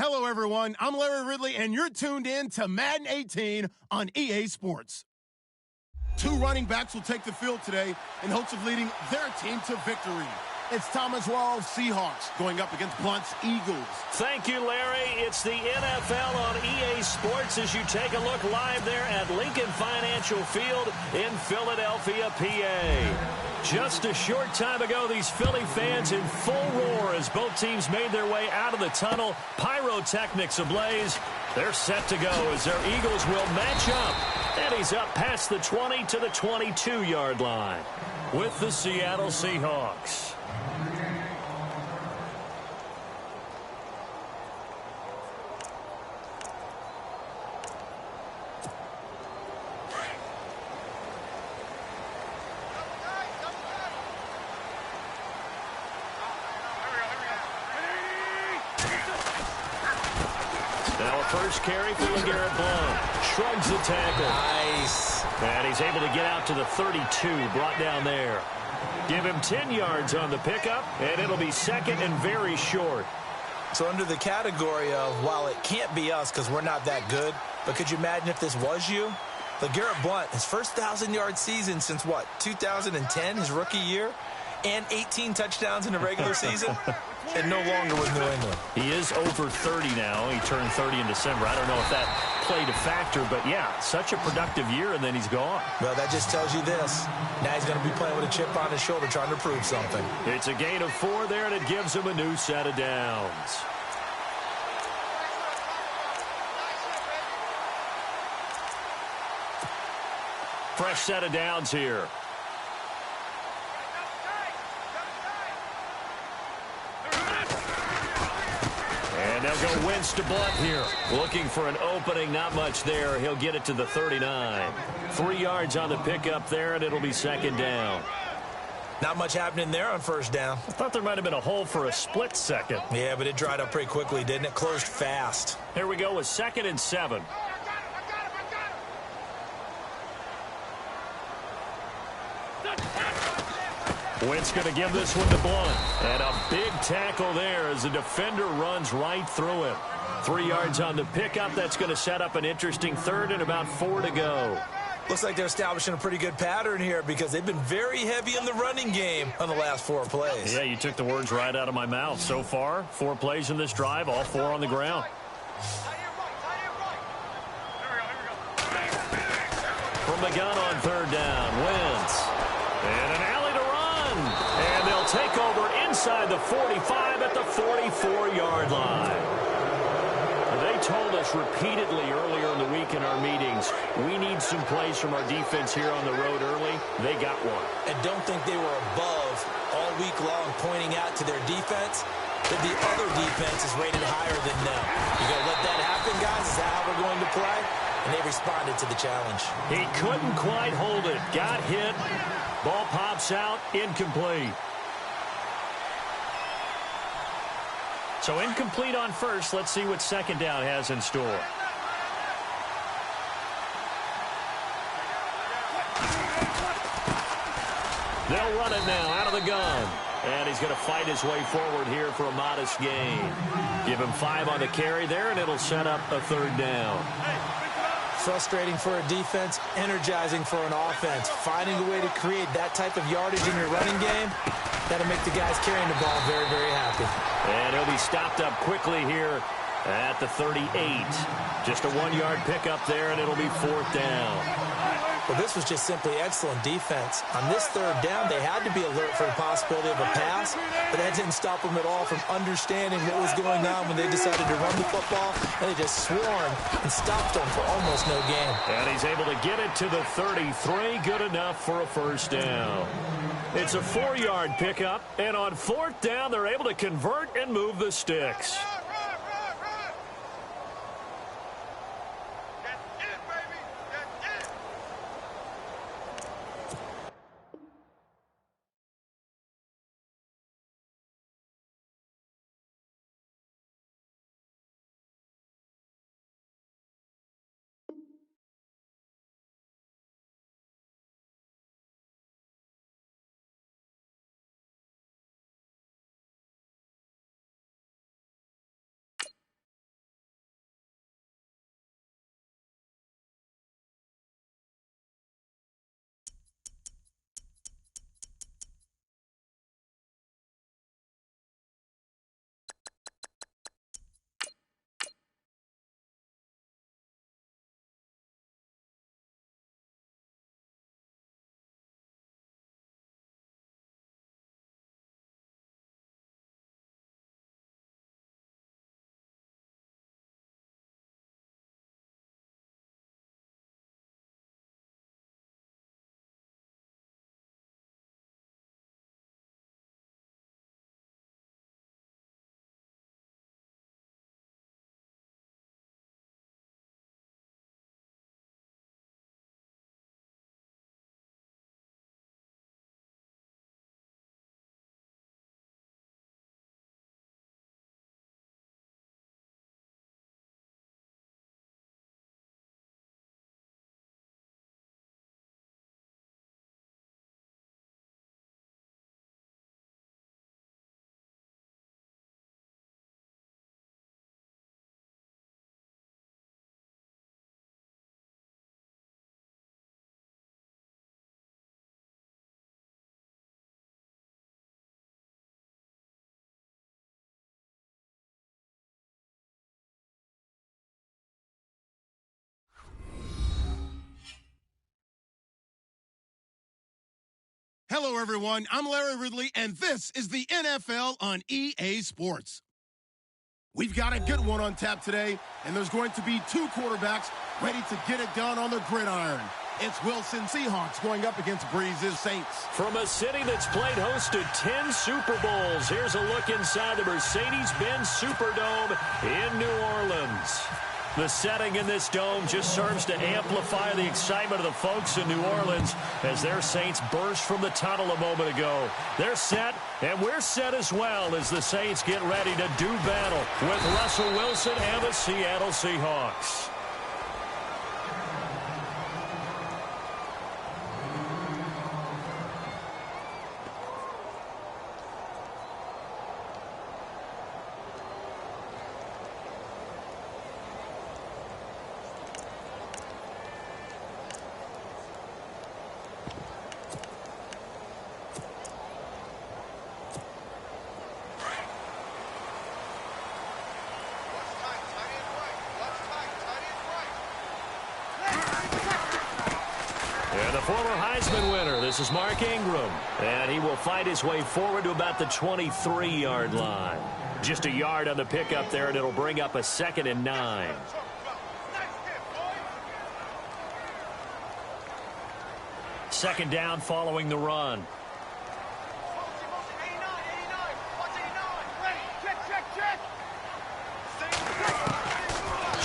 Hello, everyone. I'm Larry Ridley, and you're tuned in to Madden 18 on EA Sports. Two running backs will take the field today in hopes of leading their team to victory. It's Thomas Rawls' Seahawks going up against Blunt's Eagles. Thank you, Larry. It's the NFL on EA Sports as you take a look live there at Lincoln Financial Field in Philadelphia, PA. Just a short time ago, these Philly fans in full roar as both teams made their way out of the tunnel. Pyrotechnics ablaze. They're set to go as their Eagles will match up. And he's up past the 20 to the 22-yard line with the Seattle Seahawks. Now a first carry for LeGarrette Blount. Shrugs the tackle. Nice. And he's able to get out to the 32, brought down there. Give him 10 yards on the pickup, and it'll be second and very short. So under the category of, while it can't be us because we're not that good, but could you imagine if this was you? LeGarrette Blount, his first 1,000-yard season since, what, 2010, his rookie year? And 18 touchdowns in the regular season? And no longer with New England. He is over 30 now. He turned 30 in December. I don't know if that played a factor, but yeah, such a productive year, and then he's gone. Well, that just tells you this. Now he's going to be playing with a chip on his shoulder trying to prove something. It's a gain of 4 there, and it gives him a new set of downs. Fresh set of downs here. And they'll go Wentz to Blunt here. Looking for an opening, not much there. He'll get it to the 39. 3 yards on the pickup there, and it'll be second down. Not much happening there on first down. I thought there might have been a hole for a split second. Yeah, but it dried up pretty quickly, didn't it? Closed fast. Here we go with 2nd and 7. Wentz going to give this one to Blount. And a big tackle there as the defender runs right through him. 3 yards on the pickup. That's going to set up an interesting third and about 4 to go. Looks like they're establishing a pretty good pattern here because they've been very heavy in the running game on the last 4 plays. Yeah, you took the words right out of my mouth. So far, 4 plays in this drive, all 4 on the ground. From the gun on 3rd down, Wentz. And an alley to run. And they'll take over inside the 45 at the 44-yard line. They told us repeatedly earlier in the week in our meetings, we need some plays from our defense here on the road early. They got one. And don't think they were above all week long pointing out to their defense that the other defense is rated higher than them. You going to let that happen, guys? Is that how we're going to play? And they responded to the challenge. He couldn't quite hold it. Got hit. Ball pops out. Incomplete. So incomplete on first. Let's see what 2nd down has in store. They'll run it now out of the gun. And he's going to fight his way forward here for a modest gain. Give him 5 on the carry there, and it'll set up a 3rd down. Frustrating for a defense, energizing for an offense. Finding a way to create that type of yardage in your running game, that'll make the guys carrying the ball very, very happy. And he'll be stopped up quickly here at the 38. Just a 1-yard pickup there, and it'll be 4th down. Well, this was just simply excellent defense. On this 3rd down, they had to be alert for the possibility of a pass, but that didn't stop them at all from understanding what was going on when they decided to run the football, and they just swarmed and stopped them for almost no gain. And he's able to get it to the 33. Good enough for a 1st down. It's a 4-yard pickup, and on 4th down, they're able to convert and move the sticks. Hello, everyone. I'm Larry Ridley, and this is the NFL on EA Sports. We've got a good one on tap today, and there's going to be two quarterbacks ready to get it done on the gridiron. It's Wilson Seahawks going up against Breeze's Saints. From a city that's played host to 10 Super Bowls, here's a look inside the Mercedes-Benz Superdome in New Orleans. The setting in this dome just serves to amplify the excitement of the folks in New Orleans as their Saints burst from the tunnel a moment ago. They're set, and we're set as well as the Saints get ready to do battle with Russell Wilson and the Seattle Seahawks. And the former Heisman winner, this is Mark Ingram. And he will fight his way forward to about the 23-yard line. Just a yard on the pickup there, and it'll bring up a 2nd and 9. Second down following the run.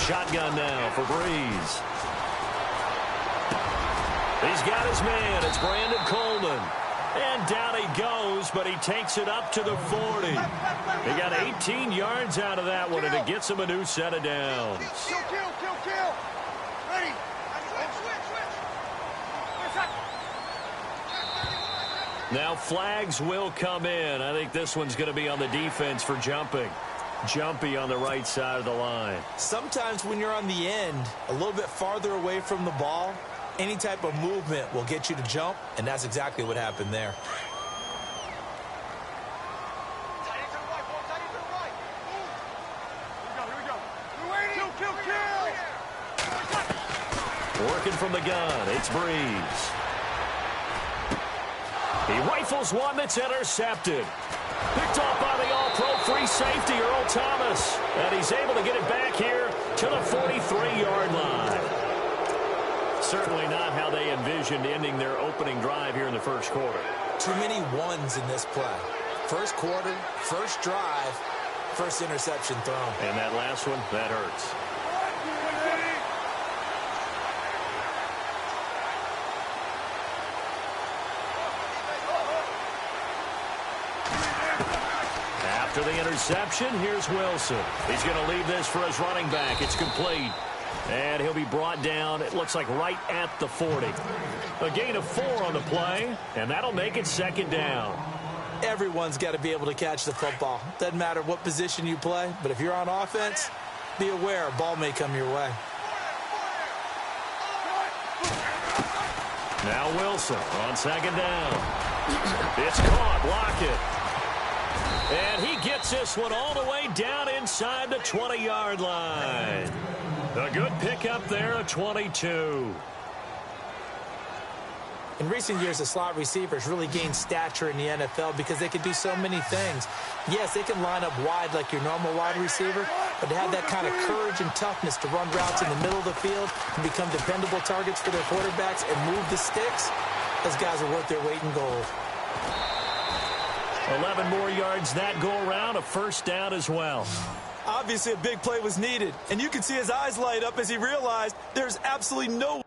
Shotgun now for Breeze. He's got his man. It's Brandon Coleman. And down he goes, but he takes it up to the 40. He got 18 yards out of that one, and it gets him a new set of downs. Kill. Ready. Now flags will come in. I think this one's going to be on the defense for jumping. Jumpy on the right side of the line. Sometimes when you're on the end, a little bit farther away from the ball, any type of movement will get you to jump, and that's exactly what happened there. Working from the gun, it's Breeze. He rifles one that's intercepted. Picked off by the all-pro free safety, Earl Thomas. And he's able to get it back here to the 43-yard line. Certainly not how they envisioned ending their opening drive here in the first quarter. Too many ones in this play. First quarter, first drive, first interception thrown. And that last one, that hurts. After the interception, here's Wilson. He's going to leave this for his running back. It's complete. And he'll be brought down, it looks like right at the 40. A gain of 4 on the play, and that'll make it 2nd down. Everyone's got to be able to catch the football. Doesn't matter what position you play, but if you're on offense, be aware a ball may come your way. Now Wilson on 2nd down. It's caught, Lockett. And he gets this one all the way down inside the 20-yard line. A good pickup there at 22. In recent years, the slot receivers really gained stature in the NFL because they can do so many things. Yes, they can line up wide like your normal wide receiver, but to have that kind of courage and toughness to run routes in the middle of the field and become dependable targets for their quarterbacks and move the sticks, those guys are worth their weight in gold. 11 more yards that go around, a 1st down as well. Obviously, a big play was needed, and you can see his eyes light up as he realized there's absolutely no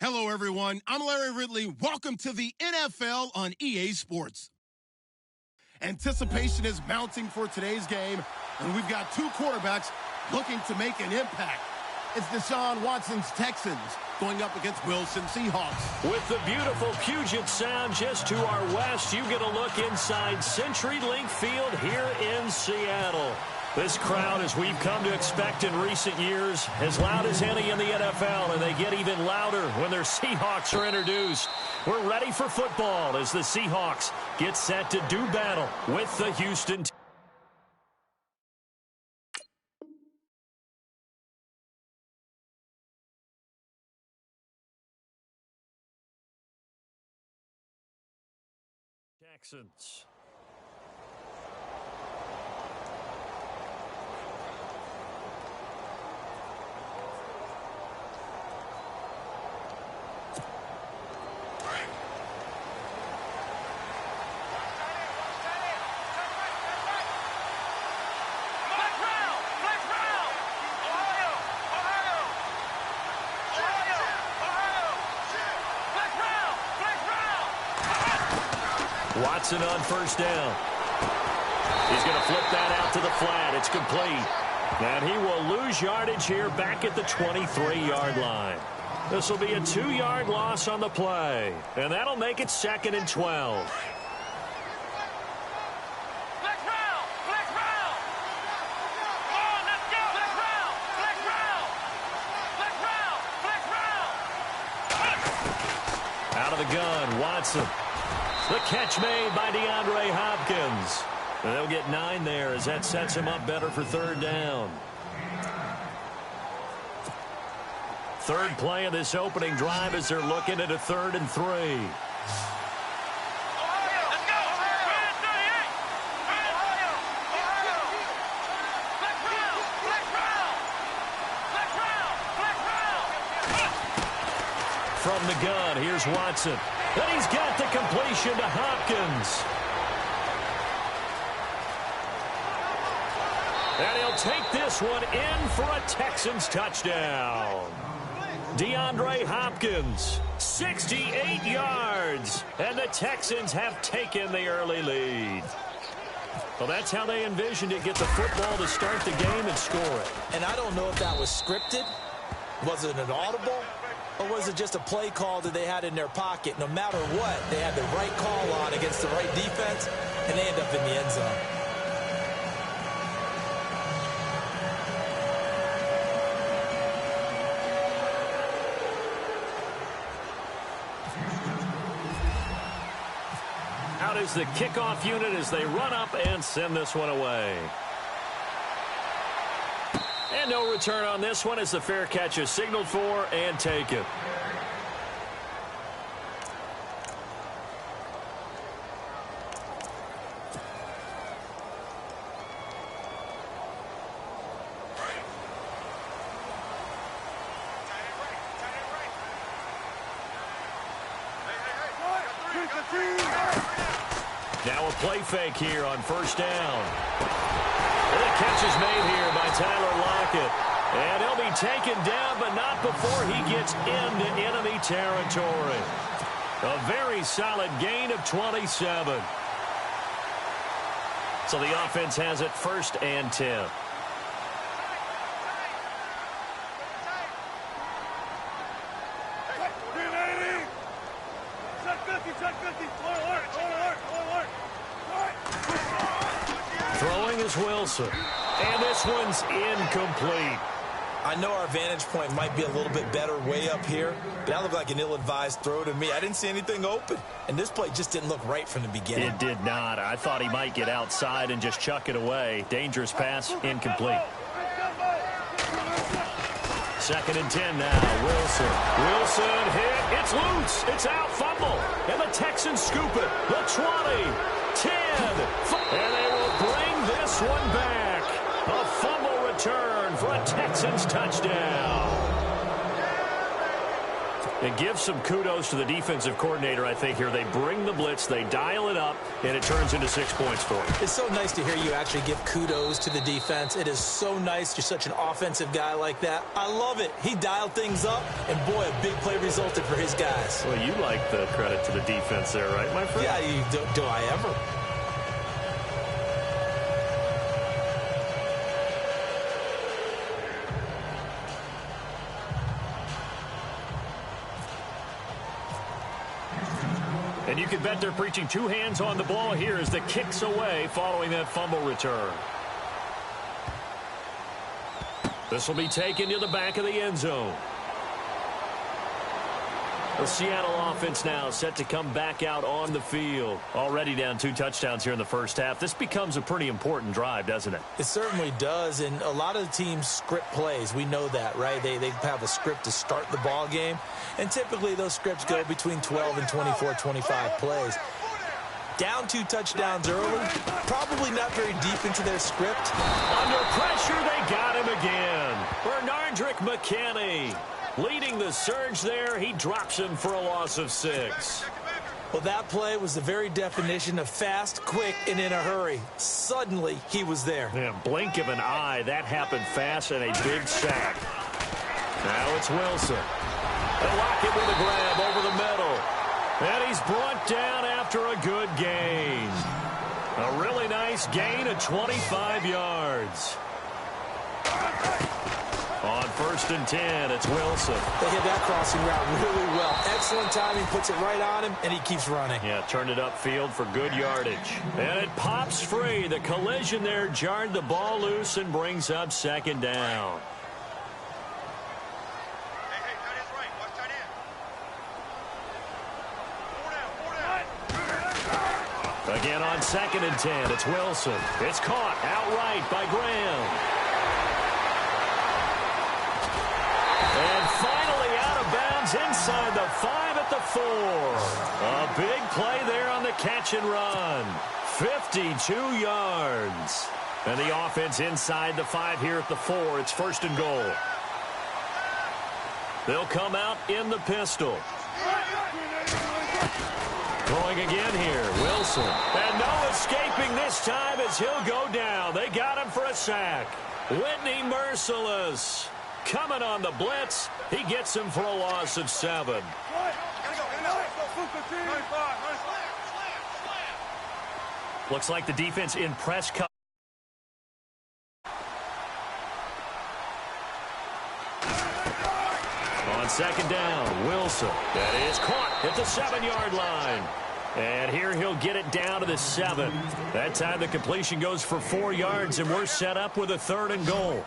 Hello, everyone. I'm Larry Ridley. Welcome to the NFL on EA Sports. Anticipation is mounting for today's game, and we've got two quarterbacks looking to make an impact. It's Deshaun Watson's Texans going up against Wilson Seahawks. With the beautiful Puget Sound just to our west, you get a look inside CenturyLink Field here in Seattle. This crowd, as we've come to expect in recent years, as loud as any in the NFL, and they get even louder when their Seahawks are introduced. We're ready for football as the Seahawks get set to do battle with the Houston Texans. Watson on first down. He's going to flip that out to the flat. It's complete. And he will lose yardage here back at the 23-yard line. This will be a 2-yard loss on the play. And that'll make it 2nd and 12. Out of the gun, Watson. The catch made by DeAndre Hopkins. And they'll get 9 there as that sets him up better for 3rd down. Third play of this opening drive as they're looking at a 3rd and 3. From the gun, here's Watson. And he's got the completion to Hopkins. And he'll take this one in for a Texans touchdown. DeAndre Hopkins, 68 yards. And the Texans have taken the early lead. Well, that's how they envisioned it. Get the football to start the game and score it. And I don't know if that was scripted. Was it an audible? Or was it just a play call that they had in their pocket? No matter what, they had the right call on against the right defense, and they end up in the end zone. Out is the kickoff unit as they run up and send this one away. And no return on this one as the fair catch is signaled for and taken. Now a play fake here on first down. And the catch is made here by Tyler Lockett. And he'll be taken down, but not before he gets into enemy territory. A very solid gain of 27. So the offense has it 1st and 10. Throwing is Wilson. And this one's incomplete. I know our vantage point might be a little bit better way up here, but that looked like an ill-advised throw to me. I didn't see anything open, and this play just didn't look right from the beginning. It did not. I thought he might get outside and just chuck it away. Dangerous pass, incomplete. 2nd and 10 now. Wilson. Wilson hit. It's loose. It's out. Fumble. And the Texans scoop it. The 20. 10. And they will bring this one back. A fumble return for a Texans touchdown. And give some kudos to the defensive coordinator, I think, here. They bring the blitz, they dial it up, and it turns into 6 points for them. It's so nice to hear you actually give kudos to the defense. It is so nice. You're such an offensive guy like that. I love it. He dialed things up, and boy, a big play resulted for his guys. Well, you like the credit to the defense there, right, my friend? Yeah, do I ever? And you can bet they're preaching two hands on the ball here as the kick's away following that fumble return. This will be taken to the back of the end zone. The Seattle offense now set to come back out on the field. Already down 2 touchdowns here in the first half. This becomes a pretty important drive, doesn't it? It certainly does, and a lot of the teams script plays. We know that, right? They have a script to start the ball game, and typically those scripts go between 12 and 24, 25 plays. Down 2 touchdowns early, probably not very deep into their script. Under pressure, they got him again. Bernardrick McKinney leading the surge there. He drops him for a loss of 6. Well, that play was the very definition of fast, quick, and in a hurry. Suddenly, he was there. Yeah, blink of an eye. That happened fast and a big sack. Now it's Wilson. They'll lock it with a grab over the middle. And he's brought down after a good gain. A really nice gain of 25 yards. On 1st and 10, it's Wilson. They hit that crossing route really well. Excellent timing, puts it right on him, and he keeps running. Yeah, turned it upfield for good yardage. And it pops free. The collision there jarred the ball loose and brings up 2nd down. Hey, tight end's right. Watch tight end. 4 down. Again on 2nd and 10, it's Wilson. It's caught outright by Graham. And finally out of bounds inside the 5 at the 4. A big play there on the catch and run. 52 yards. And the offense inside the 5 here at the 4. It's 1st and goal. They'll come out in the pistol. Throwing again here, Wilson. And no escaping this time as he'll go down. They got him for a sack. Whitney Merciless coming on the blitz. He gets him for a loss of 7. Looks like the defense in press coverage. On 2nd down, Wilson. That is caught at the 7-yard line. And here he'll get it down to the 7. That time the completion goes for 4 yards, and we're set up with a 3rd and goal.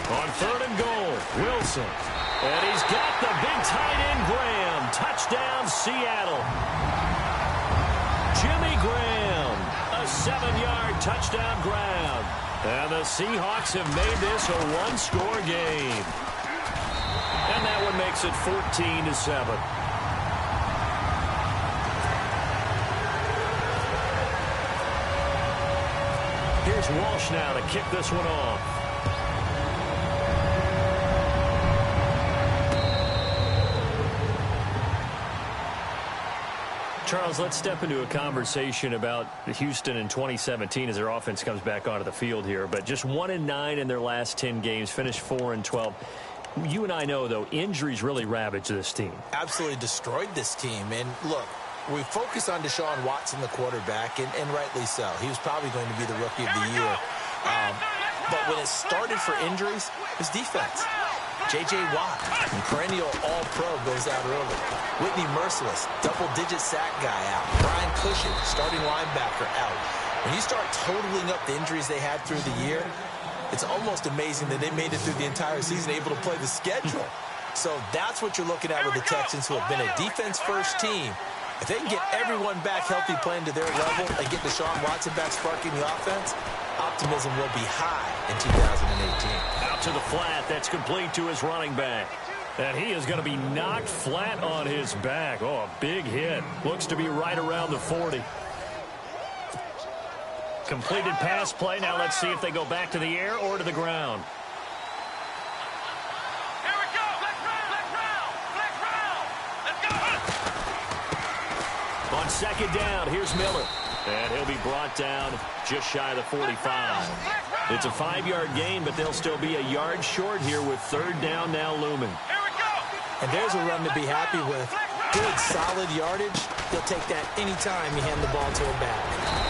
On 3rd and goal, Wilson. And he's got the big tight end, Graham. Touchdown, Seattle. Jimmy Graham, a 7-yard touchdown grab. And the Seahawks have made this a 1-score game. And that one makes it 14-7. Here's Walsh now to kick this one off. Charles, let's step into a conversation about Houston in 2017 as their offense comes back onto the field here. But just 1-9 in their last 10 games, finished 4-12. You and I know, though, injuries really ravaged this team. Absolutely destroyed this team. And look, we focus on Deshaun Watson, the quarterback, and rightly so. He was probably going to be the rookie of the year. But when it started for injuries, it was defense. J.J. Watt, perennial all-pro, goes out early. Whitney Merciless, double-digit sack guy out. Brian Cushing, starting linebacker, out. When you start totaling up the injuries they had through the year, it's almost amazing that they made it through the entire season able to play the schedule. So that's what you're looking at with the Texans, who have been a defense-first team. If they can get everyone back healthy, playing to their level, and get Deshaun Watson back sparking the offense, optimism will be high in 2018. Out to the flat. That's complete to his running back. And he is going to be knocked flat on his back. Oh, a big hit. Looks to be right around the 40. Completed pass play. Now let's see if they go back to the air or to the ground. Here we go. Flex round. Let's go. On second down, here's Miller. And he'll be brought down just shy of the 45. It's a 5-yard gain, but they'll still be a yard short here with third down now looming. Here we go. And there's a run to be happy with. Good, solid yardage. He'll take that anytime you hand the ball to him back.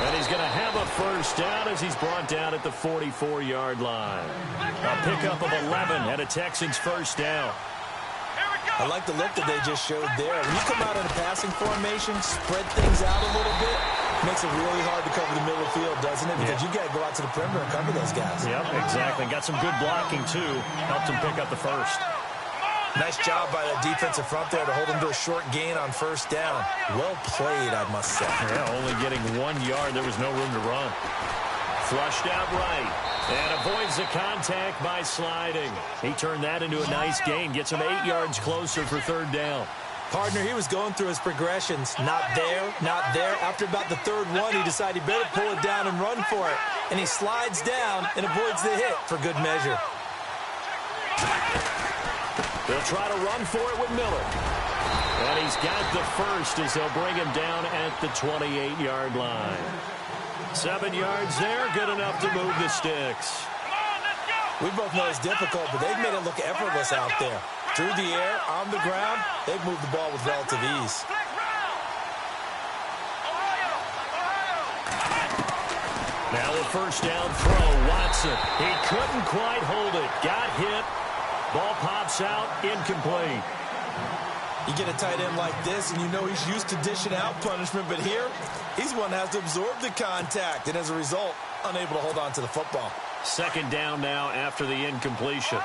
And he's going to have a first down as he's brought down at the 44-yard line. A pickup of 11 and a Texans first down. I like the look that they just showed there. When you come out in a passing formation, spread things out a little bit, makes it really hard to cover the middle of the field, doesn't it? Because you got to go out to the perimeter and cover those guys. Yep, exactly. Got some good blocking, too. Helped him pick up the first. Nice job by that defensive front there to hold him to a short gain on first down. Well played, I must say. Yeah, only getting 1 yard. There was no room to run. Flushed out right. And avoids the contact by sliding. He turned that into a nice gain. Gets him 8 yards closer for third down. Partner, he was going through his progressions. Not there, not there. After about the third one, he decided he better pull it down and run for it. And he slides down and avoids the hit for good measure. They'll try to run for it with Miller. And he's got the first as they'll bring him down at the 28-yard line. 7 yards there, good enough to move the sticks. We both know it's difficult, but they've made it look effortless out there. Through the air, on the ground, they've moved the ball with relative ease. Now a first down throw, Watson. He couldn't quite hold it. Got hit. Ball pops out, incomplete. You get a tight end like this, and you know he's used to dishing out punishment, but here, he's one that has to absorb the contact, and as a result, unable to hold on to the football. Second down now after the incompletion.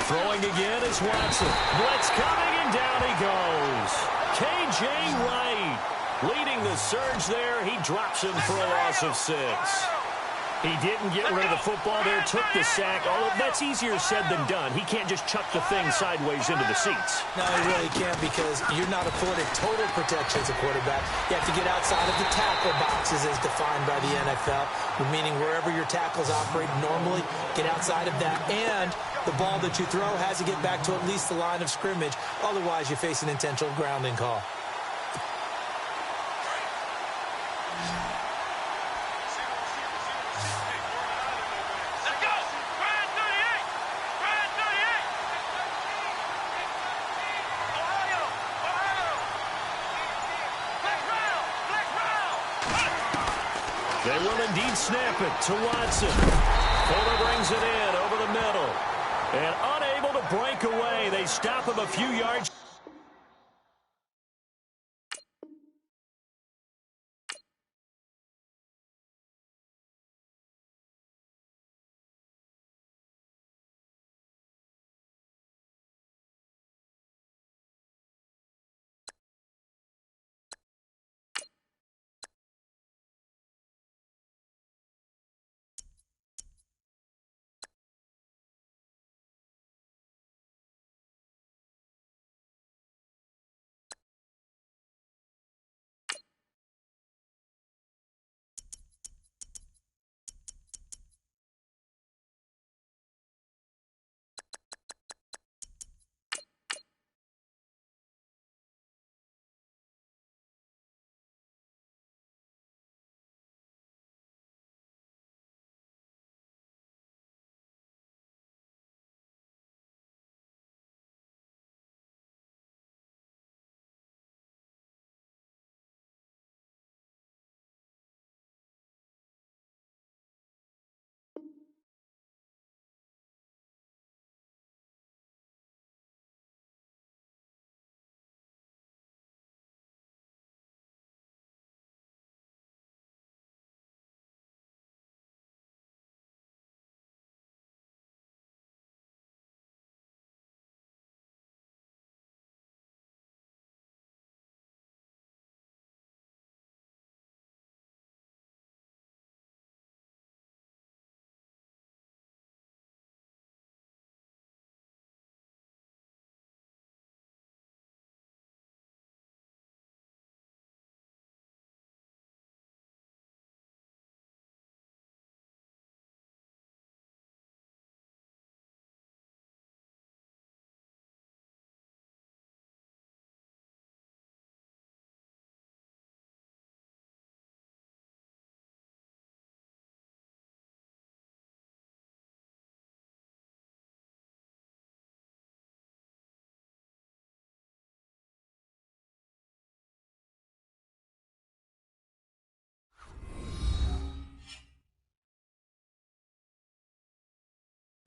Throwing again is Watson. Blitz coming, and down he goes. K.J. Wright leading the surge there. He drops him for a loss of 6. He didn't get rid of the football there, took the sack. Although that's easier said than done. He can't just chuck the thing sideways into the seats. No, he really can't, because you're not afforded total protection as a quarterback. You have to get outside of the tackle boxes as defined by the NFL, meaning wherever your tackles operate normally, get outside of that. And the ball that you throw has to get back to at least the line of scrimmage. Otherwise, you face an intentional grounding call. They will indeed snap it to Watson. Fuller brings it in over the middle. And unable to break away. They stop him a few yards.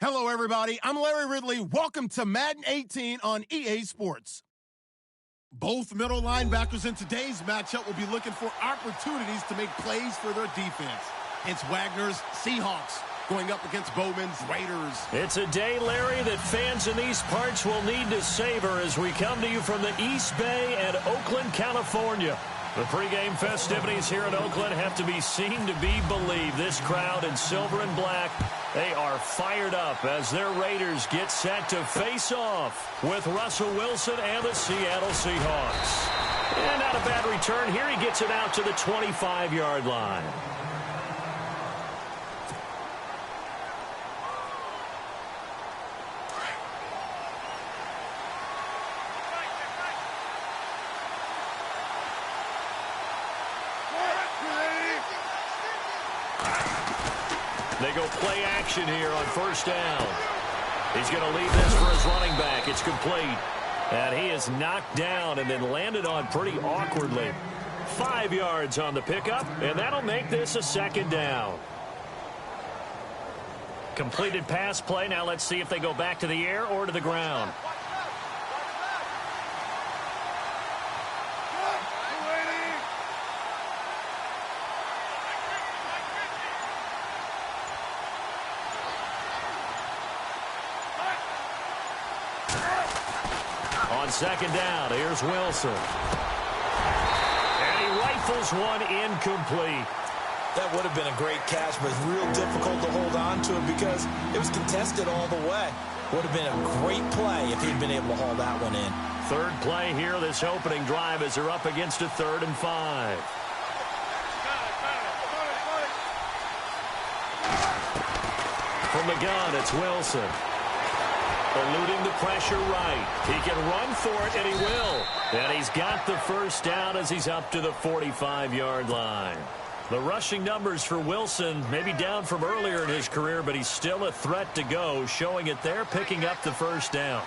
Hello, everybody. I'm Larry Ridley. Welcome to Madden 18 on EA Sports. Both middle linebackers in today's matchup will be looking for opportunities to make plays for their defense. It's Wagner's Seahawks going up against Bowman's Raiders. It's a day, Larry, that fans in these parts will need to savor as we come to you from the East Bay and Oakland, California. The pregame festivities here in Oakland have to be seen to be believed. This crowd in silver and black, they are fired up as their Raiders get set to face off with Russell Wilson and the Seattle Seahawks. And not a bad return here. He gets it out to the 25-yard line. They go play action here on first down. He's going to leave this for his running back. It's complete. And he is knocked down and then landed on pretty awkwardly. 5 yards on the pickup, and that'll make this a second down. Completed pass play. Now let's see if they go back to the air or to the ground. On second down, here's Wilson. And he rifles one incomplete. That would have been a great catch, but it's real difficult to hold on to it because it was contested all the way. Would have been a great play if he'd been able to haul that one in. Third play here, this opening drive as they're up against a 3rd and 5. From the gun, it's Wilson. Eluding the pressure right. He can run for it, and he will. And he's got the first down as he's up to the 45-yard line. The rushing numbers for Wilson may be down from earlier in his career, but he's still a threat to go, showing it there, picking up the first down.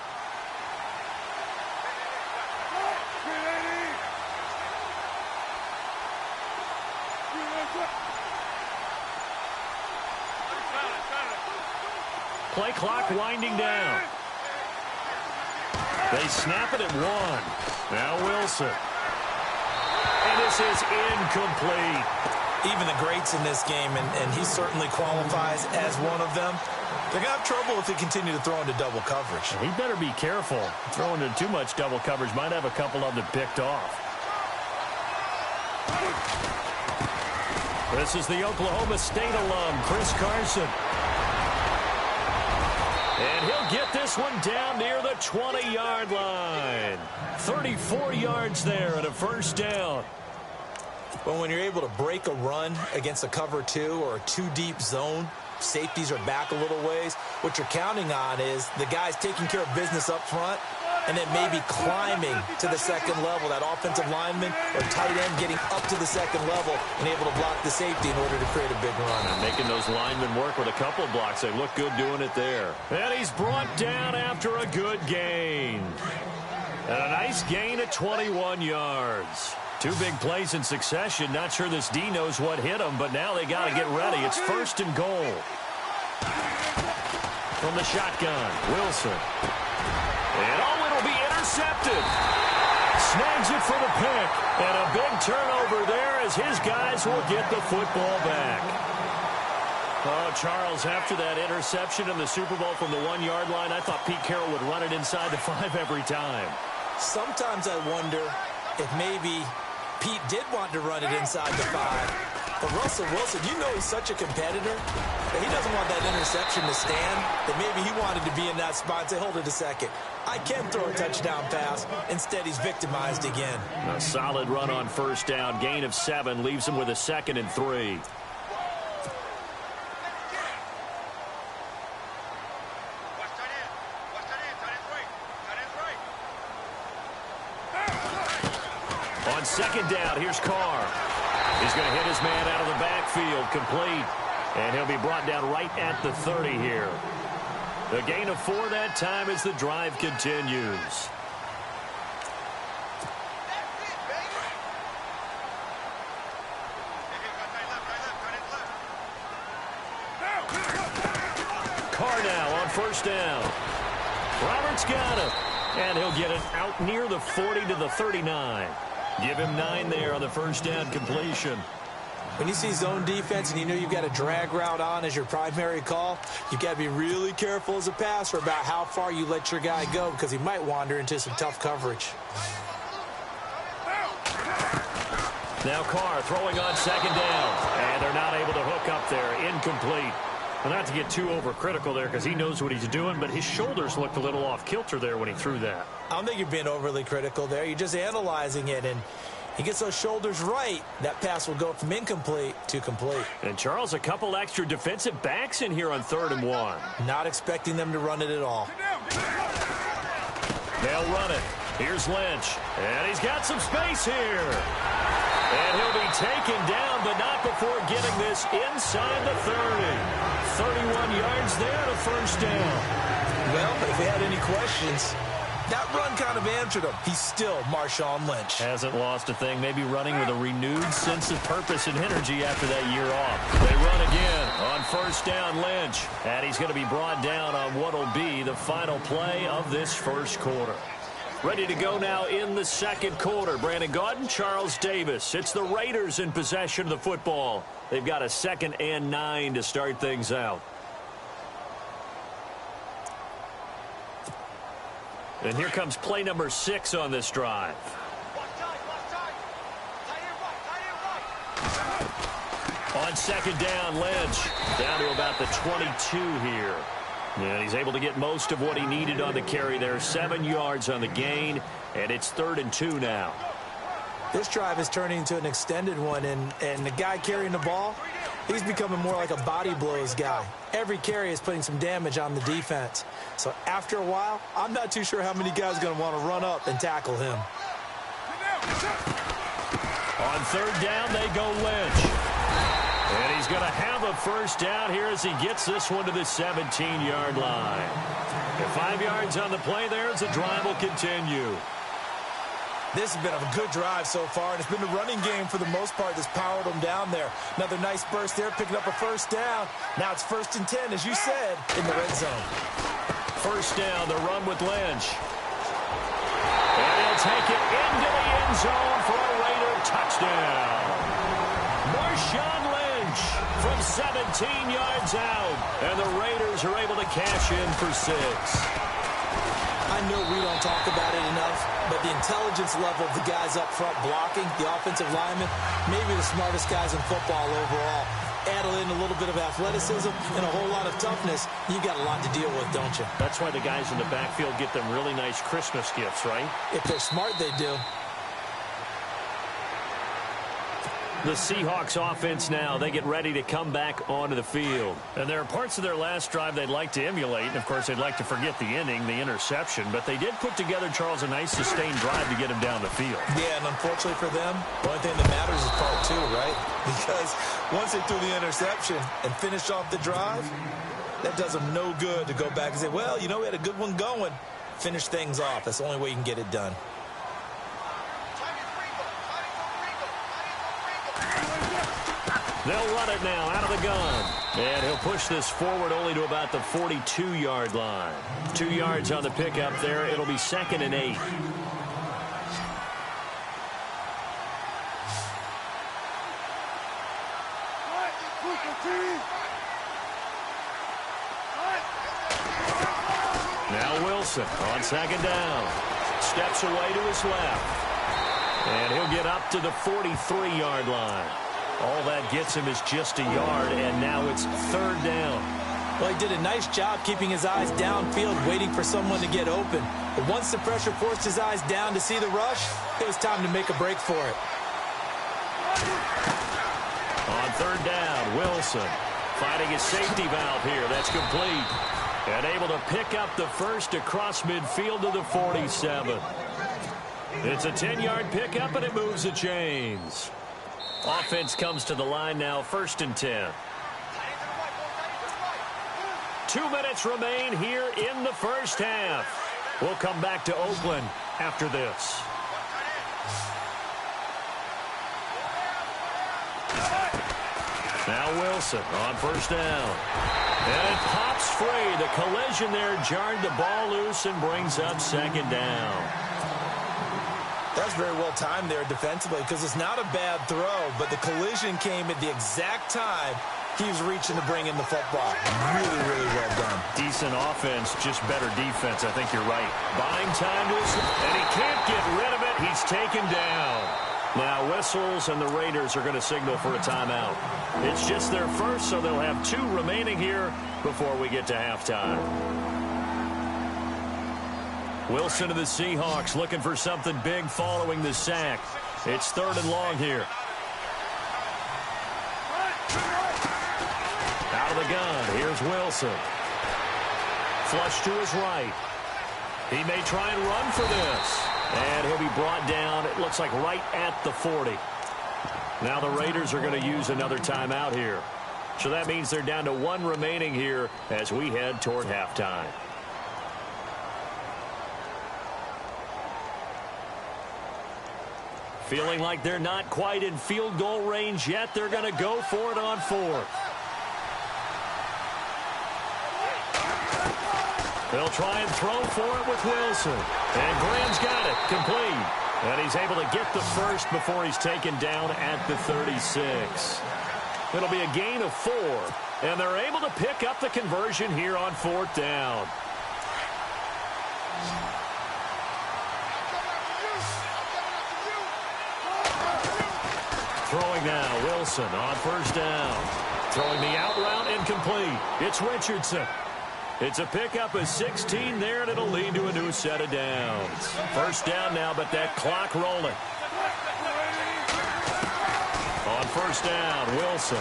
Play clock winding down. They snap it at 1. Now Wilson. And this is incomplete. Even the greats in this game, and he certainly qualifies as one of them, they're going to have trouble if they continue to throw into double coverage. He better be careful. Throwing into too much double coverage might have a couple of them picked off. This is the Oklahoma State alum, Chris Carson. And he'll get this one down near the 20-yard line. 34 yards there and a first down. But when you're able to break a run against a cover 2 or a 2-deep zone, safeties are back a little ways. What you're counting on is the guys taking care of business up front and then maybe climbing to the second level. That offensive lineman or tight end getting up to the second level and able to block the safety in order to create a big run. And making those linemen work with a couple of blocks. They look good doing it there. And he's brought down after a good gain. And a nice gain at 21 yards. 2 big plays in succession. Not sure this D knows what hit him, but now they got to get ready. It's 1st and goal. From the shotgun, Wilson. And it'll be intercepted. Snags it for the pick. And a big turnover there as his guys will get the football back. Oh, Charles, after that interception in the Super Bowl from the 1-yard line, I thought Pete Carroll would run it inside the 5 every time. Sometimes I wonder if maybe Pete did want to run it inside the 5. But Russell Wilson, you know he's such a competitor that he doesn't want that interception to stand, that maybe he wanted to be in that spot and say, hold it a second. I can throw a touchdown pass. Instead, he's victimized again. A solid run on first down. Gain of 7 leaves him with a 2nd and 3. On second down, here's Carr. He's going to hit his man out of the backfield, complete. And he'll be brought down right at the 30 here. The gain of 4 that time as the drive continues. Carr now on first down. Roberts got it. And he'll get it out near the 40 to the 39. Give him 9 there on the first down completion. When you see zone defense and you know you've got a drag route on as your primary call, you've got to be really careful as a passer about how far you let your guy go because he might wander into some tough coverage. Now Carr throwing on second down. And they're not able to hook up there. Incomplete. Well, not to get too overcritical there because he knows what he's doing, but his shoulders looked a little off kilter there when he threw that. I don't think you're being overly critical there. You're just analyzing it, and he gets those shoulders right. That pass will go from incomplete to complete. And Charles, a couple extra defensive backs in here on 3rd and 1. Not expecting them to run it at all. They'll run it. Here's Lynch. And he's got some space here. And he'll be taken down, but not before getting this inside the 30. 31 yards there to first down. Well, if he had any questions, that run kind of answered him. He's still Marshawn Lynch. Hasn't lost a thing. Maybe running with a renewed sense of purpose and energy after that year off. They run again on first down, Lynch. And he's going to be brought down on what will be the final play of this first quarter. Ready to go now in the second quarter. Brandon Gaudin, Charles Davis. It's the Raiders in possession of the football. They've got a 2nd and 9 to start things out. And here comes play number 6 on this drive. On second down, Lynch down to about the 22 here. And he's able to get most of what he needed on the carry there. 7 yards on the gain, and it's 3rd and 2 now. This drive is turning into an extended one, and the guy carrying the ball, he's becoming more like a body blows guy. Every carry is putting some damage on the defense. So after a while, I'm not too sure how many guys are going to want to run up and tackle him. On 3rd down, they go Lynch. And he's going to have a first down here as he gets this one to the 17-yard line. And 5 yards on the play there as the drive will continue. This has been a good drive so far, and it's been the running game for the most part that's powered them down there. Another nice burst there, picking up a first down. Now it's 1st and 10, as you said, in the red zone. First down, the run with Lynch. And he'll take it into the end zone for a Raider touchdown. Marshawn Lynch from 17 yards out. And the Raiders are able to cash in for 6. I know we don't talk about it enough, but the intelligence level of the guys up front blocking, the offensive linemen, maybe the smartest guys in football overall. Add in a little bit of athleticism and a whole lot of toughness, you got a lot to deal with, don't you? That's why the guys in the backfield get them really nice Christmas gifts, right? If they're smart, they do. The Seahawks offense now, they get ready to come back onto the field. And there are parts of their last drive they'd like to emulate. And, of course, they'd like to forget the inning, the interception. But they did put together, Charles, a nice sustained drive to get him down the field. Yeah, and unfortunately for them, the only thing that matters is part 2, right? Because once they threw the interception and finished off the drive, that does them no good to go back and say, well, you know, we had a good one going. Finish things off. That's the only way you can get it done. They'll run it now out of the gun. And he'll push this forward only to about the 42-yard line. 2 yards on the pickup there. It'll be 2nd and 8. Now Wilson on 2nd down. Steps away to his left. And he'll get up to the 43-yard line. All that gets him is just a yard, and now it's 3rd down. Well, he did a nice job keeping his eyes downfield, waiting for someone to get open. But once the pressure forced his eyes down to see the rush, it was time to make a break for it. On 3rd down, Wilson finding his safety valve here. That's complete. And able to pick up the first across midfield to the 47. It's a 10-yard pickup, and it moves the chains. Offense comes to the line now, 1st and 10. 2 minutes remain here in the first half. We'll come back to Oakland after this. Now Wilson on first down. And it pops free. The collision there jarred the ball loose and brings up second down. That's very well timed there defensively because it's not a bad throw, but the collision came at the exact time he was reaching to bring in the football. Really, really well done. Decent offense, just better defense. I think you're right. Buying time to his, and he can't get rid of it. He's taken down. Now whistles, and the Raiders are going to signal for a timeout. It's just their first, so they'll have 2 remaining here before we get to halftime. Wilson to the Seahawks looking for something big following the sack. It's 3rd and long here. Out of the gun, here's Wilson. Flush to his right. He may try and run for this. And he'll be brought down, it looks like right at the 40. Now the Raiders are going to use another timeout here. So that means they're down to 1 remaining here as we head toward halftime. Feeling like they're not quite in field goal range yet. They're going to go for it on 4th. They'll try and throw for it with Wilson. And Graham's got it. Complete. And he's able to get the first before he's taken down at the 36. It'll be a gain of 4. And they're able to pick up the conversion here on 4th down. Throwing now, Wilson on first down. Throwing the out route incomplete. It's Richardson. It's a pickup of 16 there, and it'll lead to a new set of downs. First down now, but that clock rolling. On first down, Wilson.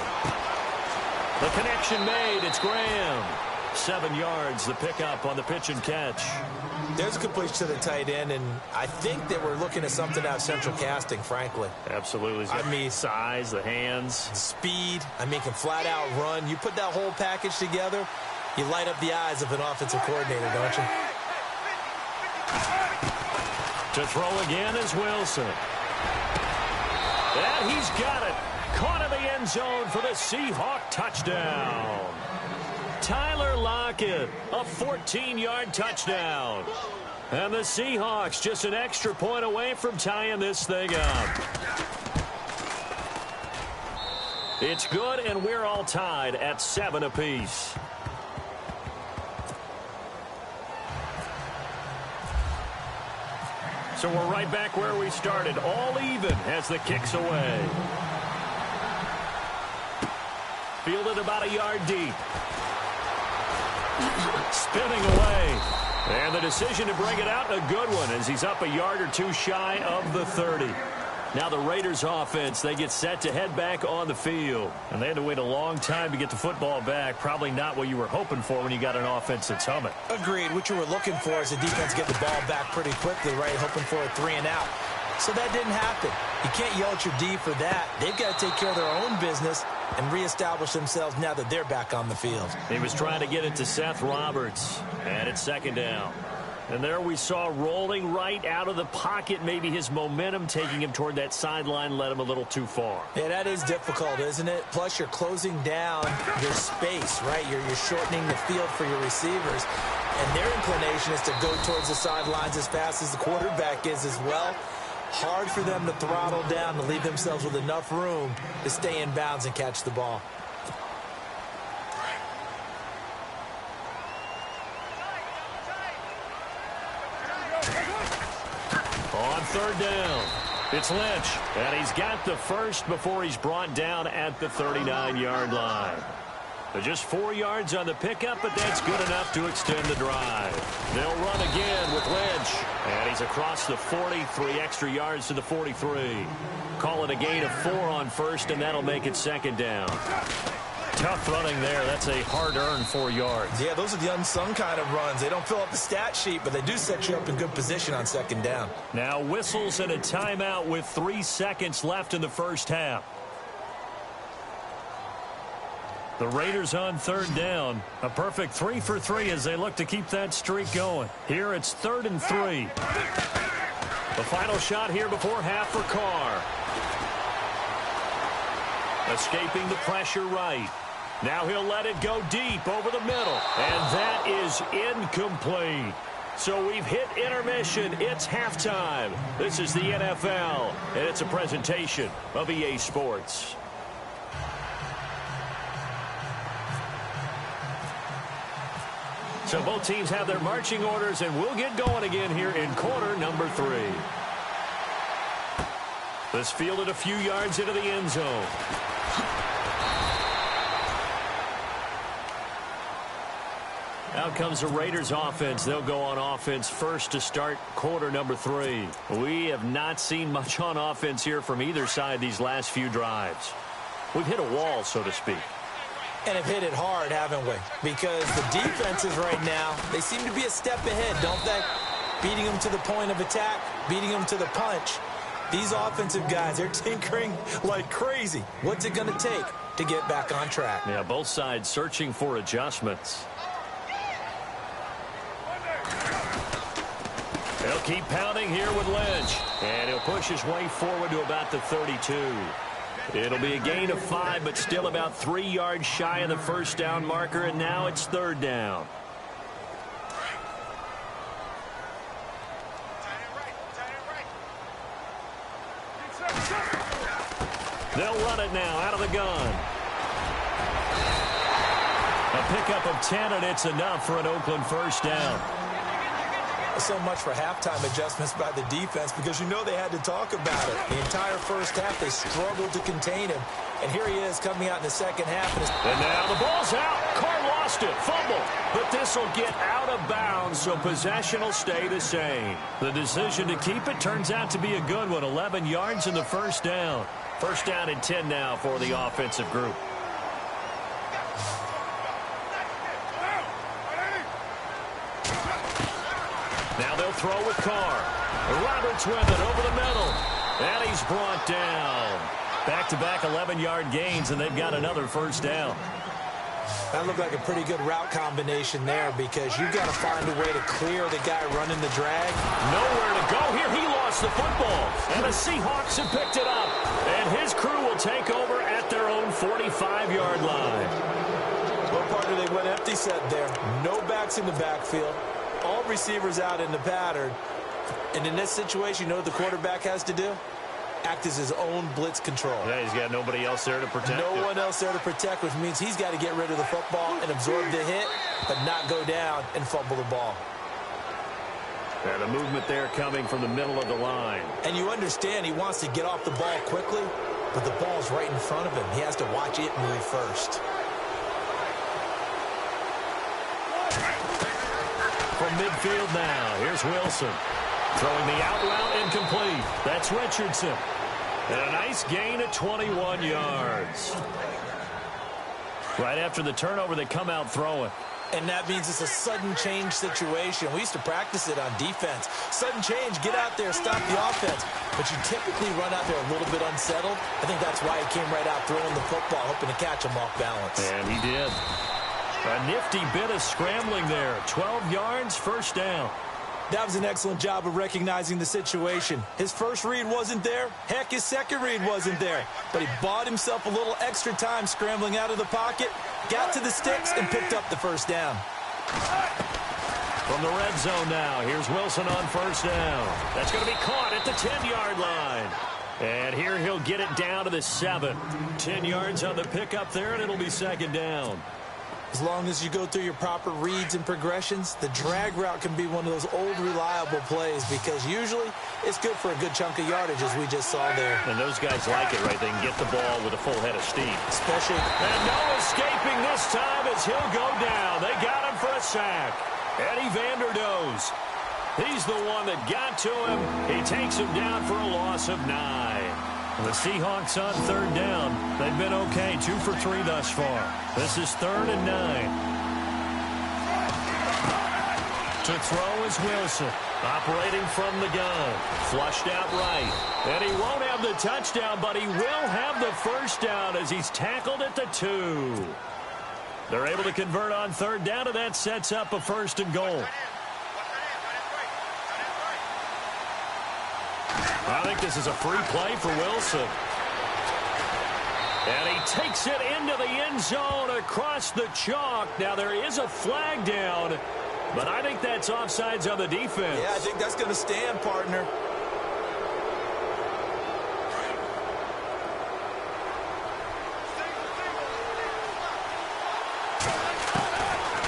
The connection made. It's Graham. 7 yards, the pickup on the pitch and catch. There's a completion to the tight end, and I think that we're looking at something out of central casting, frankly. Absolutely. I mean, size, the hands. Speed. I mean, can flat out run. You put that whole package together, you light up the eyes of an offensive coordinator, don't you? To throw again is Wilson. And he's got it. Caught in the end zone for the Seahawk touchdown. Tyler Lockett, a 14-yard touchdown. And the Seahawks just an extra point away from tying this thing up. It's good, and we're all tied at 7 apiece. So we're right back where we started, all even as the kick's away. Fielded about a yard deep. Spinning away. And the decision to bring it out, a good one, as he's up a yard or 2 shy of the 30. Now the Raiders offense, they get set to head back on the field. And they had to wait a long time to get the football back. Probably not what you were hoping for when you got an offense that's humming. Agreed. What you were looking for is the defense get the ball back pretty quickly, right? Hoping for a 3 and out. So that didn't happen. You can't yell at your D for that. They've got to take care of their own business and reestablish themselves now that they're back on the field. He was trying to get it to Seth Roberts, and it's 2nd down. And there we saw rolling right out of the pocket. Maybe his momentum taking him toward that sideline led him a little too far. Yeah, that is difficult, isn't it? Plus, you're closing down your space, right? You're shortening the field for your receivers. And their inclination is to go towards the sidelines as fast as the quarterback is as well. Hard for them to throttle down to leave themselves with enough room to stay in bounds and catch the ball. On 3rd down, it's Lynch, and he's got the first before he's brought down at the 39-yard line. They're just 4 yards on the pickup, but that's good enough to extend the drive. They'll run again with Lynch, and he's across the 40, 3 extra yards to the 43. Call it a gain of 4 on first, and that'll make it 2nd down. Tough running there. That's a hard-earned 4 yards. Yeah, those are the unsung kind of runs. They don't fill up the stat sheet, but they do set you up in good position on 2nd down. Now whistles and a timeout with 3 seconds left in the first half. The Raiders on 3rd down. A perfect 3 for 3 as they look to keep that streak going. Here it's 3rd and 3. The final shot here before half for Carr. Escaping the pressure right. Now he'll let it go deep over the middle. And that is incomplete. So we've hit intermission. It's halftime. This is the NFL, and it's a presentation of EA Sports. So both teams have their marching orders, and we'll get going again here in quarter number 3. This fielded a few yards into the end zone. Out comes the Raiders offense. They'll go on offense first to start quarter number 3. We have not seen much on offense here from either side these last few drives. We've hit a wall, so to speak. And have hit it hard, haven't we? Because the defenses right now, they seem to be a step ahead, don't they? Beating them to the point of attack, beating them to the punch. These offensive guys, they're tinkering like crazy. What's it going to take to get back on track? Yeah, both sides searching for adjustments. They'll keep pounding here with Lynch. And he'll push his way forward to about the 32. It'll be a gain of 5, but still about 3 yards shy of the first down marker, and now it's third down. They'll run it now out of the gun. A pickup of 10, and it's enough for an Oakland first down. So much for halftime adjustments by the defense, because you know they had to talk about it. The entire first half, they struggled to contain him. And here he is coming out in the second half. And now the ball's out. Carr lost it. Fumble. But this will get out of bounds, so possession will stay the same. The decision to keep it turns out to be a good one. 11 yards in the first down. First down and 10 now for the offensive group. Now they'll throw with Carr. Roberts with it over the middle. And he's brought down. Back-to-back 11-yard gains, and they've got another first down. That looked like a pretty good route combination there, because you've got to find a way to clear the guy running the drag. Nowhere to go here. He lost the football. And the Seahawks have picked it up. And his crew will take over at their own 45-yard line. What partner they went empty set there. No backs in the backfield. All receivers out in the pattern. And in this situation, you know what the quarterback has to do? Act as his own blitz control. Yeah, he's got nobody else there to protect No one else there to protect, which means he's got to get rid of the football and absorb the hit, but not go down and fumble the ball. And the movement there coming from the middle of the line. And you understand he wants to get off the ball quickly, but the ball's right in front of him. He has to watch it move first. From midfield now, here's Wilson. Throwing the out route incomplete. That's Richardson. And a nice gain of 21 yards. Right after the turnover, they come out throwing. And that means it's a sudden change situation. We used to practice it on defense. Sudden change, get out there, stop the offense. But you typically run out there a little bit unsettled. I think that's why he came right out throwing the football, hoping to catch him off balance. And he did. A nifty bit of scrambling there. 12 yards, first down. That was an excellent job of recognizing the situation. His first read wasn't there. Heck, his second read wasn't there. But he bought himself a little extra time scrambling out of the pocket, got to the sticks, and picked up the first down. From the red zone now, here's Wilson on first down. That's going to be caught at the 10-yard line. And here he'll get it down to the 7. 10 yards on the pickup there, and it'll be second down. As long as you go through your proper reads and progressions, the drag route can be one of those old reliable plays, because usually it's good for a good chunk of yardage, as we just saw there. And those guys like it, right? They can get the ball with a full head of steam. Especially. And no escaping this time as he'll go down. They got him for a sack. Eddie Vanderdoes. He's the one that got to him. He takes him down for a loss of 9. The Seahawks on third down. They've been okay, 2 for 3 thus far. This is 3rd and 9. To throw is Wilson, operating from the gun. Flushed out right. And he won't have the touchdown, but he will have the first down as he's tackled at the 2. They're able to convert on third down, and that sets up a 1st and goal. I think this is a free play for Wilson. And he takes it into the end zone across the chalk. Now, there is a flag down, but I think that's offsides on the defense. Yeah, I think that's going to stand, partner.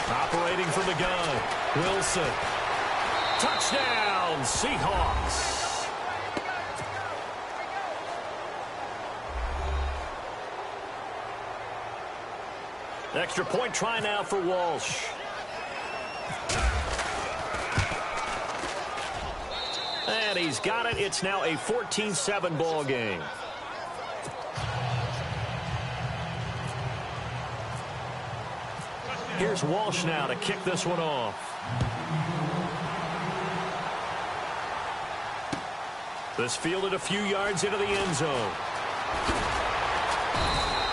Operating from the gun, Wilson. Touchdown, Seahawks. Extra point try now for Walsh. And he's got it. It's now a 14-7 ball game. Here's Walsh now to kick this one off. This fielded a few yards into the end zone.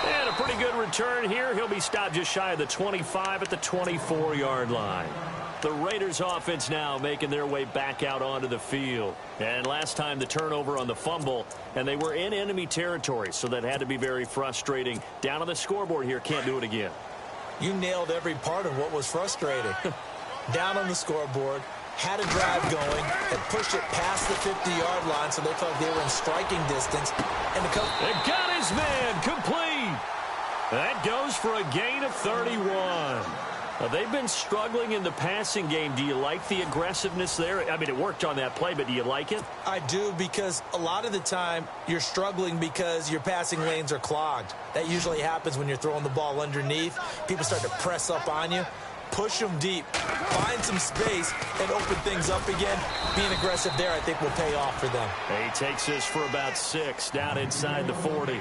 And a pretty good return here. He'll be stopped just shy of the 25 at the 24-yard line. The Raiders offense now making their way back out onto the field. And last time the turnover on the fumble, and they were in enemy territory, so that had to be very frustrating. Down on the scoreboard here, can't do it again. You nailed every part of what was frustrating. Down on the scoreboard, had a drive going, and pushed it past the 50-yard line so they felt they were in striking distance. And the coach... They got his man complete. That goes for a gain of 31. Now, they've been struggling in the passing game. Do you like the aggressiveness there? I mean, it worked on that play, but do you like it? I do, because a lot of the time you're struggling because your passing lanes are clogged. That usually happens when you're throwing the ball underneath. People start to press up on you. Push them deep, find some space, and open things up again. Being aggressive there, I think, will pay off for them. He takes this for about 6 down inside the 40.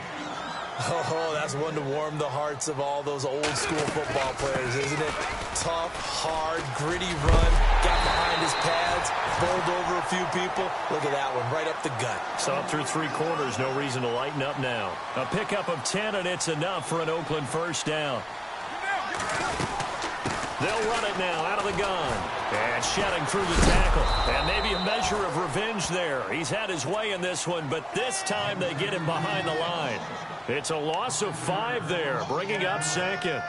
Oh, that's one to warm the hearts of all those old-school football players, isn't it? Tough, hard, gritty run, got behind his pads, bowled over a few people. Look at that one, right up the gut. Saw through 3 quarters, no reason to lighten up now. A pickup of 10, and it's enough for an Oakland first down. They'll run it now out of the gun. And shedding through the tackle. And maybe a measure of revenge there. He's had his way in this one, but this time they get him behind the line. It's a loss of 5 there, bringing up second.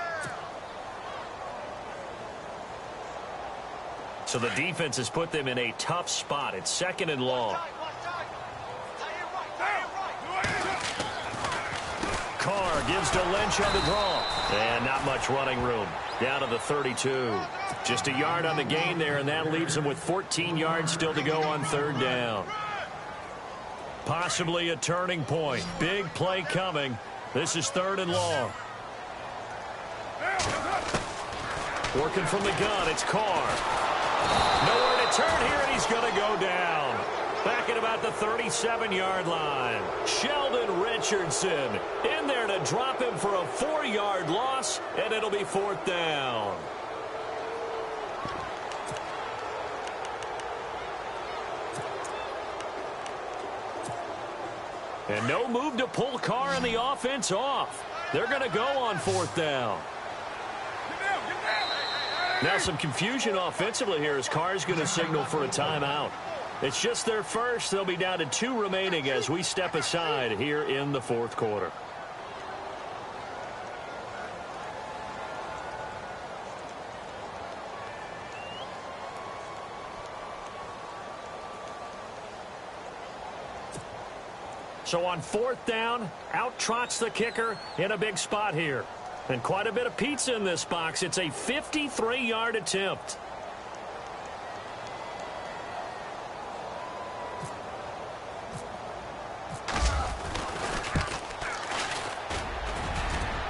So the defense has put them in a tough spot. It's 2nd and long. Carr gives to Lynch on the draw. And not much running room. Down to the 32. Just a yard on the gain there, and that leaves him with 14 yards still to go on 3rd down. Possibly a turning point. Big play coming. This is 3rd and long. Working from the gun, it's Carr. Nowhere to turn here, and he's going to go down. Back at about the 37-yard line. Sheldon Richardson in there to drop him for a 4-yard loss, and it'll be 4th down. And no move to pull Carr and the offense off. They're going to go on 4th down. Now some confusion offensively here as Carr's going to signal for a timeout. It's just their first. They'll be down to 2 remaining as we step aside here in the 4th quarter. So on 4th down, out trots the kicker in a big spot here. And quite a bit of pizza in this box. It's a 53-yard attempt.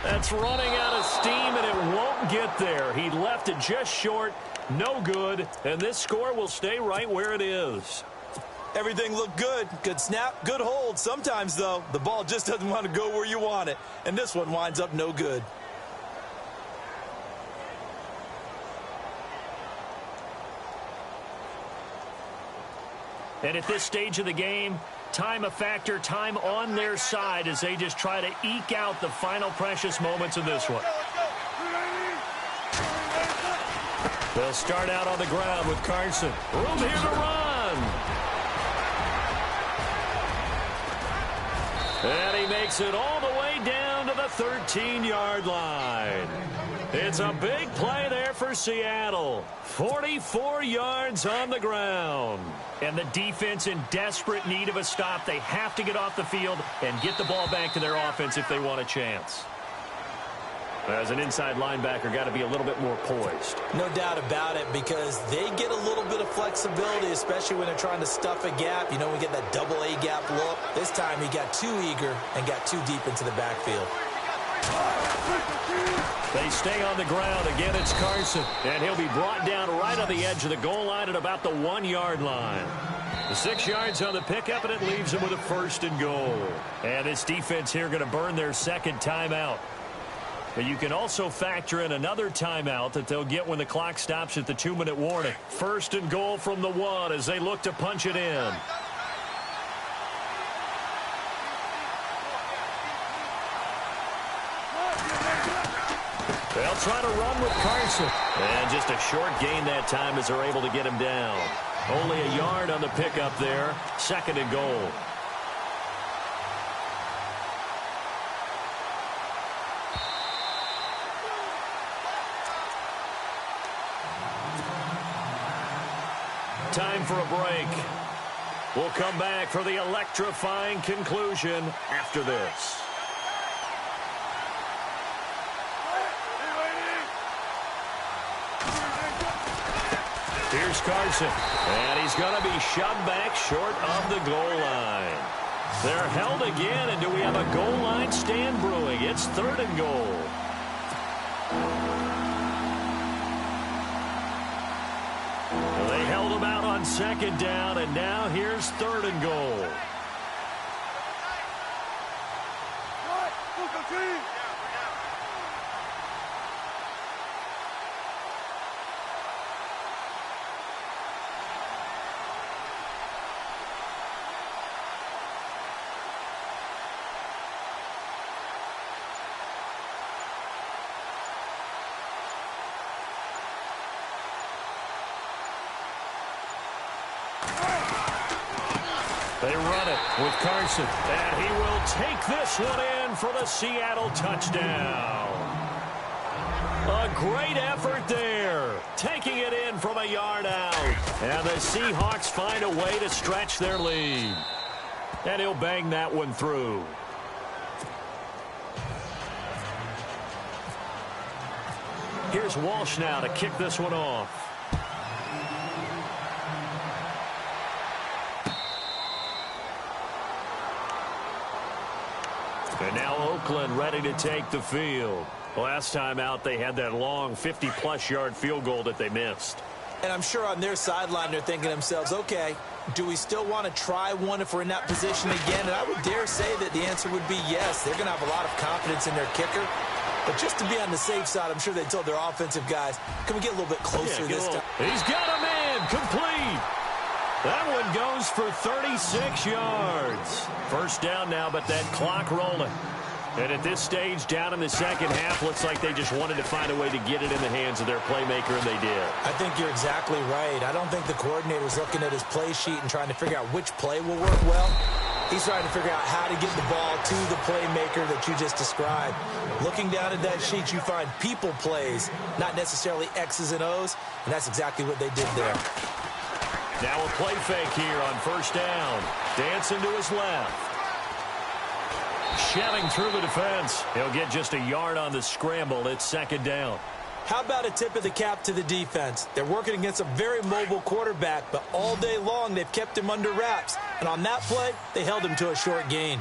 That's running out of steam, and it won't get there. He left it just short, no good, and this score will stay right where it is. Everything looked good. Good snap, good hold. Sometimes, though, the ball just doesn't want to go where you want it, and this one winds up no good. And at this stage of the game, time a factor, time on their side as they just try to eke out the final precious moments of this one. They'll start out on the ground with Carson. Room here to run. And he makes it all the way down to the the 13-yard line. It's a big play there for Seattle. 44 yards on the ground. And the defense in desperate need of a stop. They have to get off the field and get the ball back to their offense if they want a chance. As an inside linebacker, got to be a little bit more poised. No doubt about it, because they get a little bit of flexibility, especially when they're trying to stuff a gap. You know, we get that double A gap look. This time he got too eager and got too deep into the backfield. They stay on the ground. Again, it's Carson. And he'll be brought down right on the edge of the goal line at about the 1-yard line. The 6 yards on the pickup, and it leaves them with a 1st and goal. And this defense here going to burn their second timeout. But you can also factor in another timeout that they'll get when the clock stops at the 2-minute warning. 1st and goal from the 1 as they look to punch it in. They'll try to run with Carson. And just a short gain that time as they're able to get him down. Only a yard on the pickup there. 2nd and goal. Time for a break. We'll come back for the electrifying conclusion after this. Here's Carson. And he's going to be shoved back short of the goal line. They're held again, and do we have a goal line stand brewing? It's 3rd and goal. They held him out on 2nd down, and now here's 3rd and goal. They run it with Carson, and he will take this one in for the Seattle touchdown. A great effort there, taking it in from a yard out. And the Seahawks find a way to stretch their lead. And he'll bang that one through. Here's Walsh now to kick this one off. And now Oakland ready to take the field. Last time out, they had that long 50-plus yard field goal that they missed. And I'm sure on their sideline they're thinking to themselves, okay, do we still want to try one if we're in that position again? And I would dare say that the answer would be yes. They're going to have a lot of confidence in their kicker. But just to be on the safe side, I'm sure they told their offensive guys, can we get a little bit closer this time? He's got a man complete. That one goes for 36 yards. 1st down now, but that clock rolling. And at this stage, down in the second half, looks like they just wanted to find a way to get it in the hands of their playmaker, and they did. I think you're exactly right. I don't think the coordinator's looking at his play sheet and trying to figure out which play will work well. He's trying to figure out how to get the ball to the playmaker that you just described. Looking down at that sheet, you find people plays, not necessarily X's and O's, and that's exactly what they did there. Now a play fake here on 1st down. Dancing to his left. Shelling through the defense. He'll get just a yard on the scramble. It's 2nd down. How about a tip of the cap to the defense? They're working against a very mobile quarterback, but all day long they've kept him under wraps. And on that play, they held him to a short gain.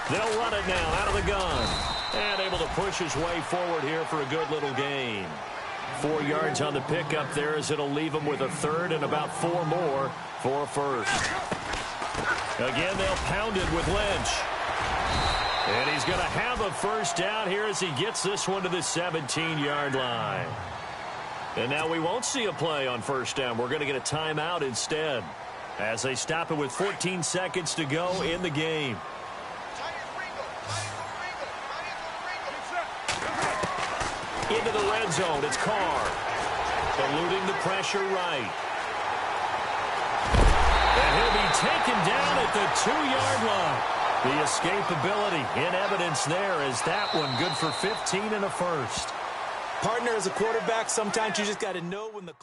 They'll run it now out of the gun. And able to push his way forward here for a good little gain. 4 yards on the pickup there as it'll leave him with a 3rd and about 4 more for a 1st. Again, they'll pound it with Lynch. And he's going to have a 1st down here as he gets this one to the 17-yard line. And now we won't see a play on 1st down. We're going to get a timeout instead as they stop it with 14 seconds to go in the game. Into the red zone, it's Carr. Eluding the pressure right. And he'll be taken down at the 2-yard line. The escapability in evidence there as that one good for 15 and a first. Partner, as a quarterback, sometimes you just got to know when the